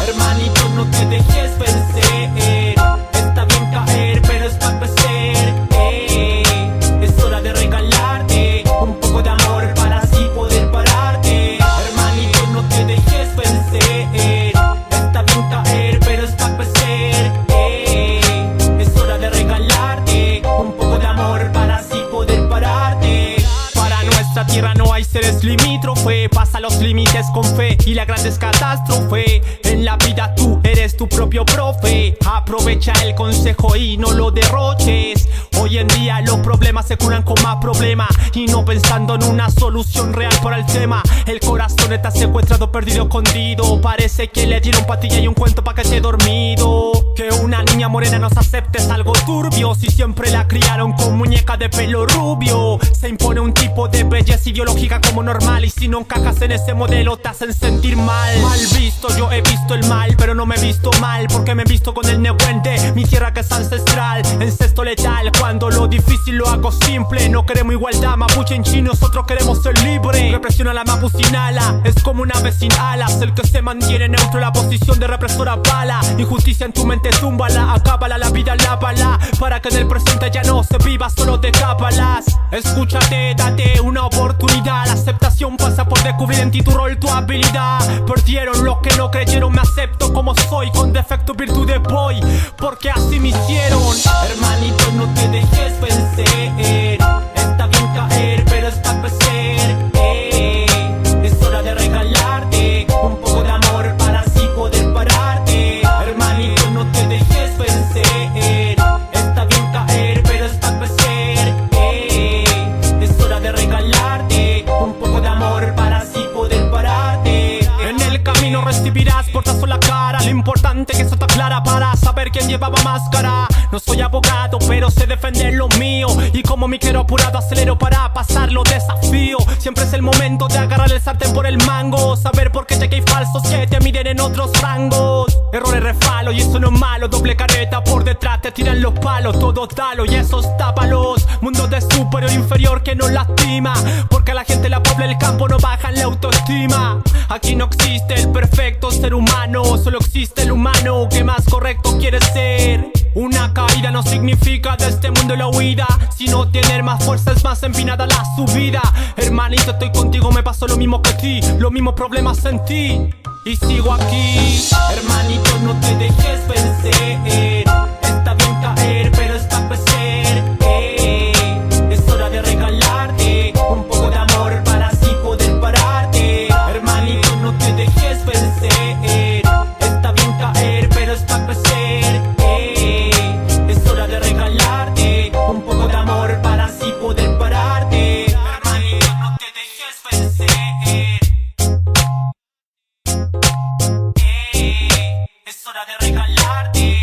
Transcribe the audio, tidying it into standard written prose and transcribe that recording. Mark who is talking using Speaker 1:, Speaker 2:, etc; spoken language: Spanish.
Speaker 1: Hermanito, no te dejes vencer. Está bien caer, pero es para crecer. Es hora de regalarte un poco de amor para así poder pararte. Hermanito, no te dejes vencer. Está bien caer, pero es para crecer. Es hora de regalarte un poco de amor para así poder pararte. Para nuestra tierra no hay seres limítrofe. Pasa los límites con fe y la grande es catástrofe. En la vida tú eres tu propio profe. Aprovecha el consejo y no lo derroches. Hoy en día los problemas se curan con más problemas y no pensando en una solución real para el tema. El corazón está secuestrado, perdido, escondido. Parece que le dieron patilla y un cuento pa' que esté dormido. Que una niña morena nos acepte es algo turbio. Si siempre la criaron con muñeca de pelo rubio. Se impone un tipo de belleza ideológica como normal, y si no encajas en ese modelo te hacen sentir mal. Mal visto, yo he visto el mal, pero no me he visto mal, porque me he visto con el nebuente, mi tierra que es ancestral. Encesto letal, cuando lo difícil lo hago simple. No queremos igualdad, mapuche en chino, nosotros queremos ser libres. Represión a la mapu sin ala, es como una ave sin alas. El que se mantiene neutro en la posición de represora bala. Injusticia en tu mente, túmbala, acábala, la vida lávala, para que en el presente ya no se viva solo de cábalas. Escúchate, date una oportunidad. La aceptación pasa por descubrir en ti tu rol, tu habilidad. Perdieron los que no creyeron, me acepto como soy, con defectos, virtudes voy, porque así me hicieron. Hermanito, no te dejes vencer. Está bien caer, pero es para crecer. Es hora de regalarte un poco de amor para así poder pararte. Hermanito, no te dejes vencer. Está bien caer, pero es para crecer. Es hora de regalarte un poco de amor para así poder pararte. En el camino recibirás portazo en la cara. Lo importante que eso está clara para saber quién llevaba máscara. No soy abogado, pero sé defender lo mío. Y como mi quiero apurado, acelero para pasar los desafíos. Siempre es el momento de agarrar el sartén por el mango. Saber por qué ya que hay falsos que te miden en otros rangos. Errores refalo y eso no es malo. Doble careta por detrás te tiran los palos. Todos dalo y esos tápalos. Mundo de superior inferior que nos lastima, porque a la gente la pobla el campo no bajan la autoestima. Aquí no existe el perfecto ser humano, solo existe el humano que más correcto quiere ser. Una caída no significa de este mundo la huida, sino tener más fuerza es más empinada la subida. Hermanito, estoy contigo, me pasó lo mismo que a ti, los mismos problemas sentí y sigo aquí. Hermanito, no te dejes vencer. Está bien caer, pero es para crecer. Es hora de regalarte un poco de amor para así poder pararte. Hermanito, no te dejes vencer. Está bien caer, pero es para crecer. Es hora de regalarte un poco de amor para así poder pararte. Hermanito, no te dejes vencer. Es hora de regalarte